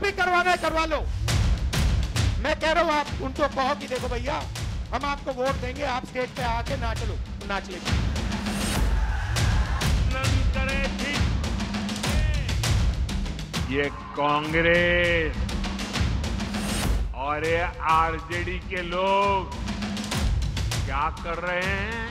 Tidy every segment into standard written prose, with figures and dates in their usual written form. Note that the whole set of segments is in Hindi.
भी करवाना है करवा लो। मैं कह रहा हूँ आप उनको कहो कि देखो भैया हम आपको वोट देंगे, आप स्टेज पे आके नाच लो, नाच लेंगे। ये कांग्रेस और ये आरजेडी के लोग क्या कर रहे हैं?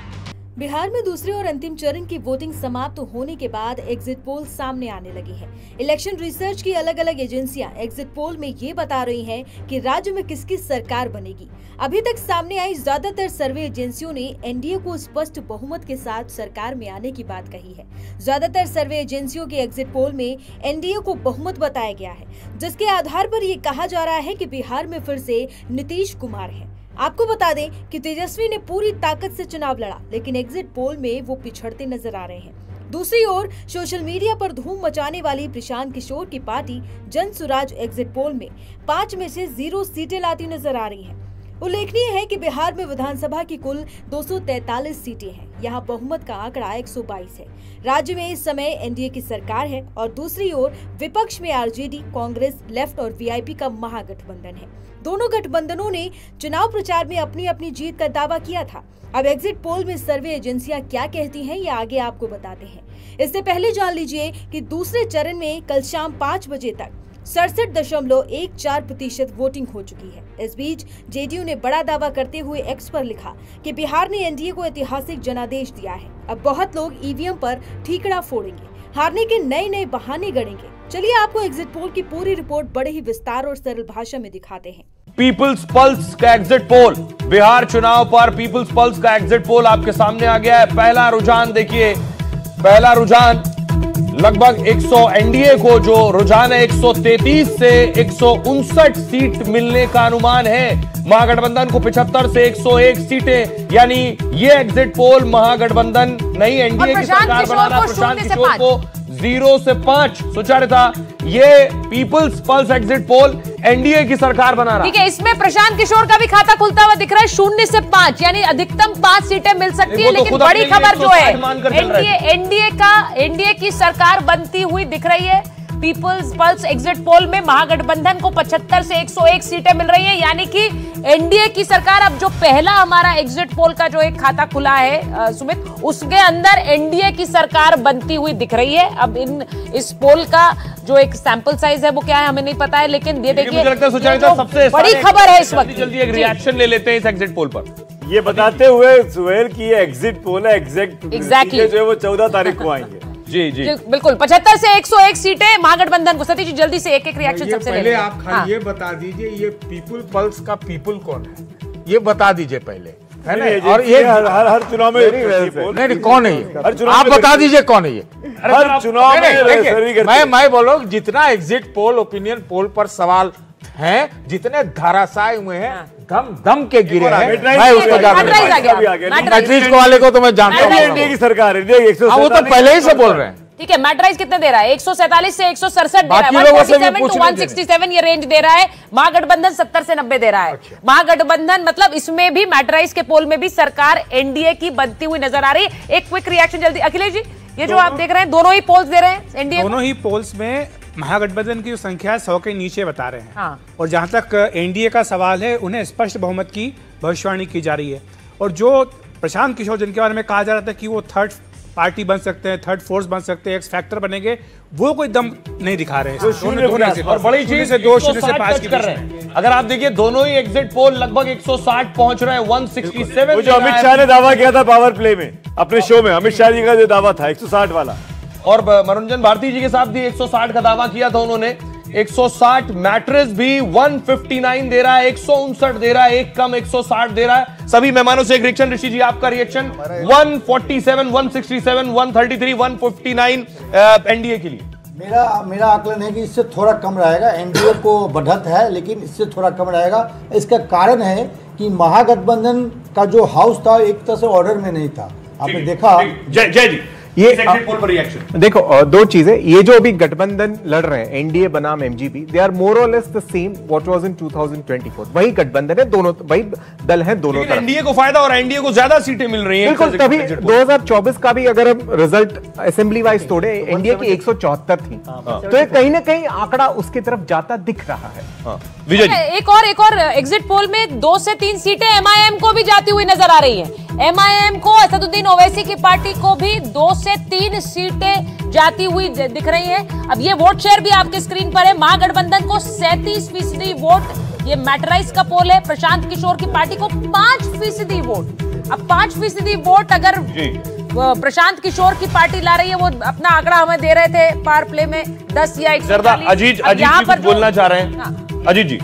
बिहार में दूसरे और अंतिम चरण की वोटिंग समाप्त होने के बाद एग्जिट पोल सामने आने लगी है। इलेक्शन रिसर्च की अलग अलग एजेंसियां एग्जिट पोल में ये बता रही हैं कि राज्य में किसकी सरकार बनेगी। अभी तक सामने आई ज्यादातर सर्वे एजेंसियों ने एनडीए को स्पष्ट बहुमत के साथ सरकार में आने की बात कही है। ज्यादातर सर्वे एजेंसियों के एग्जिट पोल में एनडीए को बहुमत बताया गया है, जिसके आधार पर ये कहा जा रहा है कि बिहार में फिर से नीतीश कुमार है। आपको बता दें कि तेजस्वी ने पूरी ताकत से चुनाव लड़ा, लेकिन एग्जिट पोल में वो पिछड़ते नजर आ रहे हैं। दूसरी ओर सोशल मीडिया पर धूम मचाने वाली प्रशांत किशोर की party Jan Suraaj exit poll में 5 में से 0 सीटें लाती नजर आ रही हैं। उल्लेखनीय है कि बिहार में विधानसभा की कुल 243 सीटें हैं। यहाँ बहुमत का आंकड़ा 122 है। राज्य में इस समय एनडीए की सरकार है और दूसरी ओर विपक्ष में आरजेडी, कांग्रेस, लेफ्ट और वीआईपी का महागठबंधन है। दोनों गठबंधनों ने चुनाव प्रचार में अपनी अपनी जीत का दावा किया था। अब एग्जिट पोल में सर्वे एजेंसियां क्या कहती हैं, ये आगे आपको बताते हैं। इससे पहले जान लीजिए कि दूसरे चरण में कल शाम 5 बजे तक 67.14% वोटिंग हो चुकी है। इस बीच जेडीयू ने बड़ा दावा करते हुए एक्स पर लिखा कि बिहार ने एनडीए को ऐतिहासिक जनादेश दिया है। अब बहुत लोग ईवीएम पर ठीकरा फोड़ेंगे, हारने के नए नए बहाने गढ़ेंगे। चलिए आपको एग्जिट पोल की पूरी रिपोर्ट बड़े ही विस्तार और सरल भाषा में दिखाते हैं। पीपल्स पल्स का एग्जिट पोल, बिहार चुनाव पर पीपल्स पल्स का एग्जिट पोल आपके सामने आ गया है। पहला रुझान देखिए, पहला रुझान लगभग 100 एनडीए को जो रुझान है 133 से 159 सीट मिलने का अनुमान है। महागठबंधन को 75 से 101 सीटें, यानी ये एग्जिट पोल महागठबंधन नहीं एनडीए की सरकार बनाना। प्रशांत किशोर को 0 से 5 सुचारिता, ये People's Pulse exit poll NDA की सरकार बना रहा। ठीक है, इसमें प्रशांत किशोर का भी खाता खुलता हुआ दिख रहा है। 0 से 5 यानी अधिकतम 5 सीटें मिल सकती है। लेकिन बड़ी खबर जो है एनडीए की सरकार बनती हुई दिख रही है। पीपल्स पल्स एग्जिट पोल में महागठबंधन को 75 से 101 सीटें मिल रही हैं, यानी कि एनडीए की सरकार। अब जो पहला हमारा एग्जिट पोल का जो एक खाता खुला है सुमित, उसके अंदर एनडीए की सरकार बनती हुई दिख रही है। अब इस पोल का जो एक सैंपल साइज है वो क्या है हमें नहीं पता है, लेकिन ये देखिए सबसे बड़ी खबर है इस वक्त। जल्दी एक रिएक्शन ले लेते हैं इस एग्जिट पोल पर, ये बताते हुए सुहेल की ये एग्जिट पोल है। एग्जैक्टली जो है वो 14 तारीख को आएंगे। जी बिल्कुल 75 से 101 सीटें महागठबंधन को। सतीश जी जल्दी से एक रिएक्शन सबसे पहले आप खाली ये बता दीजिए ये पीपल पल्स का पीपल कौन है, ये बता दीजिए पहले, है ना? और ये हर चुनाव में नहीं कौन है ये, आप बता दीजिए कौन है ये। हर चुनाव में मैं बोलो जितना एग्जिट पोल ओपिनियन पोल पर सवाल हैं, जितने धराशायी हुए हैं, दम के गिरे हैं, मैं उसको मैट्रिक्स वाले को तो मैं जानता हूँ। एनडीए की सरकार है, वो तो पहले ही से बोल रहे हैं। ठीक है, मैट्राइज कितने दे रहा है? 147 से 167 दे रहा है, 147 to 167 ये रेंज दे रहा है। महागठबंधन 70 से 90 दे रहा है। महागठबंधन मतलब इसमें भी मैट्राइज के पोल में भी सरकार एनडीए की बनती हुई नजर आ रही है। एक क्विक रिएक्शन जल्दी अखिलेश जी, ये जो आप देख रहे हैं दोनों ही पोल्स दे रहे हैं एनडीए, दोनों ही पोल्स में महागठबंधन की संख्या 100 के नीचे बता रहे हैं। हाँ। और जहां तक एनडीए का सवाल है, उन्हें स्पष्ट बहुमत की भविष्यवाणी की जा रही है। और जो प्रशांत किशोर जिनके बारे में कहा जा रहा था कि वो थर्ड पार्टी बन सकते हैं, थर्ड फोर्स बन सकते हैं, एक्स फैक्टर बनेंगे, वो कोई दम नहीं दिखा रहे हैं। और बड़ी चीज से 2 0 से 5 कर रहे हैं। अगर आप देखिए दोनों ही एग्जिट पोल लगभग 160 पहुंच रहे हैं। 167 वो जो अमित शाह ने दावा किया था पावर प्ले में अपने शो में, अमित शाह जी का जो दावा था 160 वाला, और मनोरंजन भारती जी के साथ भी 160 का दावा किया था उन्होंने। 160 मैट्रिक्स भी 159 दे रहा है, 159 दे रहा है, एक कम 160 दे रहा है। सभी मेहमानों से एक रिएक्शन, ऋषि जी आपका रिएक्शन। 147, 167, 133, 159 एनडीए के लिए। मेरा आकलन है कि इससे थोड़ा कम रहेगा। एनडीए को बढ़त है लेकिन इससे थोड़ा कम रहेगा। इसका कारण है कि महागठबंधन का जो हाउस था एक तरह से ऑर्डर में नहीं था। आपने देखा जय जी ये एग्जिट पोल पर रिएक्शन देखो, दो चीजें, ये जो अभी गठबंधन लड़ रहे हैं एनडीए बनाम एमजीपी, दे आर मोर और less the same what was in 2024। वही गठबंधन है, दोनों वही दल हैं दोनों तरफ। एनडीए को फायदा और एनडीए को ज्यादा सीटें मिल रही हैं। बिल्कुल, तभी 2024 का भी अगर हम रिजल्ट असेंबली वाइज तोड़े, एनडीए की 174 थी, तो ये कहीं ना कहीं आंकड़ा उसकी तरफ जाता दिख रहा है। विजय जी, एक और एग्जिट पोल में 2 से 3 सीटें एमआईएम को भी जाती हुई नजर आ रही हैं। एमआईएम को, असदुद्दीन ओवैसी की पार्टी को भी 2 से 3 सीटें जाती हुई दिख रही हैं। अब ये वोट शेयर भी आपके स्क्रीन पर है। महागठबंधन को 37% वोट, ये मैटराइज का पोल है। प्रशांत किशोर की पार्टी को 5% वोट। अब 5% वोट अगर प्रशांत किशोर की पार्टी ला रही है, वो अपना आंकड़ा हमें दे रहे थे पावर प्ले में 10 या 140। अजीत जी कुछ बोलना चाह रहे हैं। अजीत जी,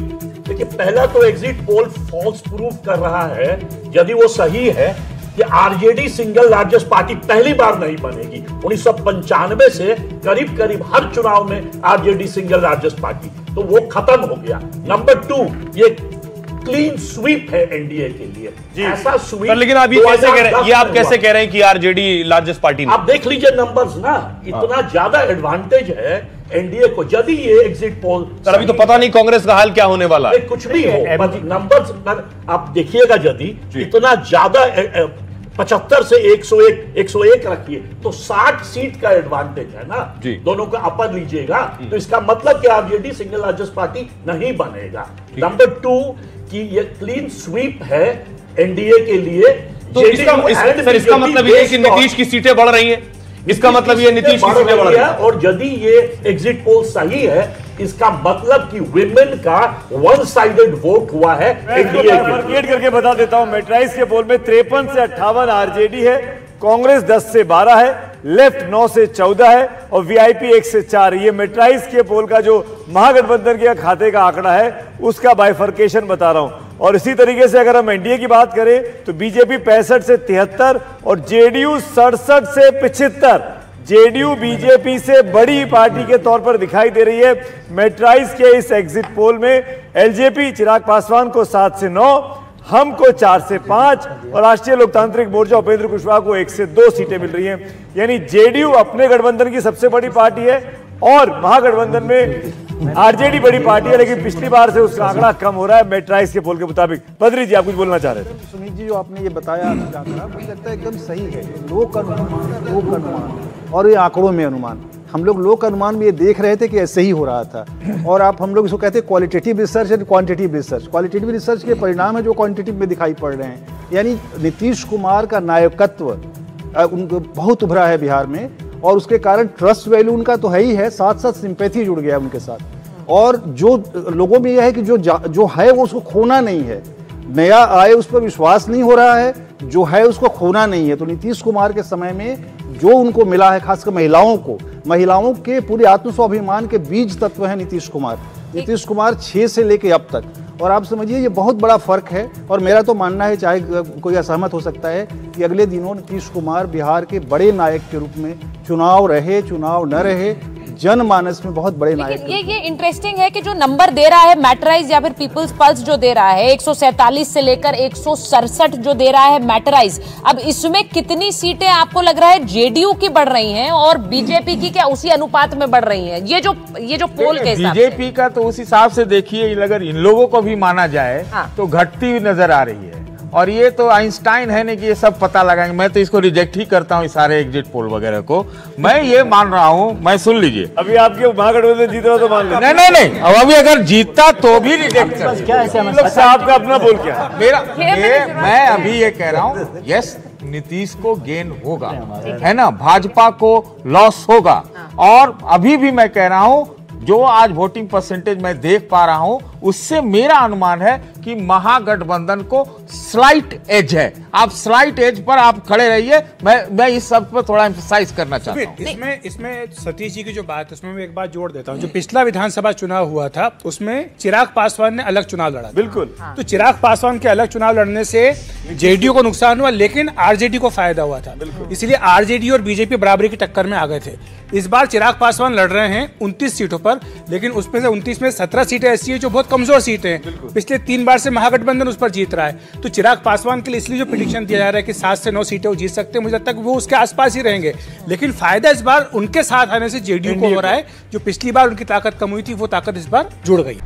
देखिए, पहला तो एग्जिट पोल फॉल्स प्रूफ कर रहा है, यदि वो सही है कि आरजेडी सिंगल लार्जेस्ट पार्टी पहली बार नहीं बनेगी। 1995 से करीब करीब हर चुनाव में आरजेडी सिंगल लार्जेस्ट पार्टी, तो वो खत्म हो गया। नंबर 2, ये क्लीन स्वीप है एनडीए के लिए, ऐसा स्वीप। लेकिन आप ये कैसे कह रहे हैं, ये आप कैसे कह रहे हैं कि आरजेडी लार्जेस्ट पार्टी? आप देख लीजिए नंबर्स ना, इतना ज्यादा एडवांटेज है एनडीए को। यदि ये एग्जिट पोल, अभी तो पता नहीं कांग्रेस का हाल क्या होने वाला है। कुछ भी हो, नंबर्स आप देखिएगा, यदि इतना ज्यादा 75 से 101 रखिए तो 60 सीट का एडवांटेज है ना, दोनों का अपर लीजिएगा, तो इसका मतलब कि आरजेडी सिंगल लार्जेस्ट पार्टी नहीं बनेगा। नंबर 2 कि ये क्लीन स्वीप है एनडीए के लिए। तो इसका मतलब ये है कि नीतीश की सीटें बढ़ रही हैं। इसका मतलब ये नीतीश की सीटें बढ़ रही है। और यदि ये एग्जिट पोल सही है, इसका मतलब कि विमेन का वन साइडेड वोट हुआ है एनडीए के। करके बता देता हूं, मेट्राइज के पोल में 53 से 58 आरजेडी है, कांग्रेस 10 से 12 है, लेफ्ट 9 से 14 है और वीआईपी 1 से 4। ये मेट्राइज के पोल का जो महागठबंधन के खाते का आंकड़ा है, उसका बाइफर्केशन बता रहा हूं। और इसी तरीके से अगर हम एनडीए की बात करें तो बीजेपी 65 से 73 और जेडीयू 67 से 75। जेडीयू बीजेपी से बड़ी पार्टी के तौर पर दिखाई दे रही है मेट्राइज के इस एग्जिट पोल में। एलजेपी चिराग पासवान को 7 से 9, हमको 4 से 5 और राष्ट्रीय लोकतांत्रिक मोर्चा उपेंद्र कुशवाहा को 1 से 2 सीटें मिल रही हैं। यानी जेडीयू अपने गठबंधन की सबसे बड़ी पार्टी है और महागठबंधन में आरजेडी बड़ी पार्टी है, लेकिन पिछली बार से उसका आंकड़ा कम हो रहा है मेट्राइज के पोल के मुताबिक। बद्री जी, आप कुछ बोलना चाह रहे थे? सुमित जी, जो आपने ये बताया आंकड़ा, मुझे लगता है एकदम सही है। लोक अनुमान और ये आंकड़ों में अनुमान, हम लोग लोक अनुमान में ये देख रहे थे कि ऐसे ही हो रहा था। और आप हम लोग इसको कहते हैं qualitative research and quantitative research. Qualitative research के परिणाम है जो क्वांटिटेटिव में दिखाई पड़ रहे हैं। यानी नीतीश कुमार का नायकत्व उनको बहुत उभरा है बिहार में, और उसके कारण ट्रस्ट वैल्यू उनका तो है ही है, साथ साथ सिंपैथी जुड़ गया उनके साथ। और जो लोगों में यह है कि जो है वो उसको खोना नहीं है, नया आए उस पर विश्वास नहीं हो रहा है, जो है उसको खोना नहीं है। तो नीतीश कुमार के समय में जो उनको मिला है, खासकर महिलाओं के पूरे आत्मस्वाभिमान के बीज तत्व है नीतीश कुमार। नीतीश कुमार 6 से लेके अब तक, और आप समझिए ये बहुत बड़ा फर्क है। और मेरा तो मानना है, चाहे कोई असहमत हो सकता है, कि अगले दिनों नीतीश कुमार बिहार के बड़े नायक के रूप में, चुनाव रहे चुनाव न रहे, जनमानस में बहुत बड़े नायक। ये इंटरेस्टिंग है कि जो नंबर दे रहा है मैटराइज या फिर पीपल्स पल्स जो दे रहा है 147 से लेकर 167 जो दे रहा है मैटराइज, अब इसमें कितनी सीटें आपको लग रहा है जेडीयू की बढ़ रही हैं और बीजेपी की क्या उसी अनुपात में बढ़ रही हैं? ये जो पोल के हिसाब से बीजेपी का तो उस हिसाब से देखिए, अगर इन लोगों को भी माना जाए तो घटती हुई नजर आ रही है। और ये तो आइंस्टाइन है नहीं कि ये सब पता लगाएंगे। मैं तो इसको रिजेक्ट ही करता हूँ, सारे एग्जिट पोल वगैरह को। मैं ये मान रहा हूँ, मैं सुन लीजिए, अभी आपके महागठबंधन जीत रहा तो मान लीजिए। नहीं, अब अभी अगर जीतता तो भी रिजेक्ट कर। क्या है आपका अपना बोल क्या है? मैं अभी ये कह रहा हूँ, यस नीतीश को गेन होगा, है ना, भाजपा को लॉस होगा। और अभी भी मैं कह रहा हूँ, जो आज वोटिंग परसेंटेज मैं देख पा रहा हूं, उससे मेरा अनुमान है कि महागठबंधन को स्लाइट एज है। आप स्लाइट एज पर आप खड़े रहिए। मैं इस सब पर थोड़ा एम्फसाइज करना चाहता हूं। इसमें सतीश जी की जो बात है उसमें मैं एक बात जोड़ देता हूं। जो पिछला विधानसभा चुनाव हुआ था उसमें चिराग पासवान ने अलग चुनाव लड़ा। बिल्कुल। तो चिराग पासवान के अलग चुनाव लड़ने से जेडीयू को नुकसान हुआ, लेकिन आरजेडी को फायदा हुआ था। इसलिए आरजेडी और बीजेपी बराबरी की टक्कर में आ गए थे। इस बार चिराग पासवान लड़ रहे हैं 29 सीटों पर, लेकिन उसमें से 29 में 17 सीटें ऐसी है जो बहुत कमजोर सीटें हैं। पिछले 3 बार बार से महागठबंधन उस पर जीत रहा है। तो चिराग पासवान के लिए इसलिए जो प्रेडिक्शन दिया जा रहा है कि 7 से 9 सीटें वो जीत सकते हैं, मुझे लगता है कि वो उसके आसपास ही रहेंगे। लेकिन फायदा इस बार उनके साथ आने से जेडीयू को हो रहा है। जो पिछली बार उनकी ताकत कम हुई थी, वो ताकत इस बार जुड़ गई।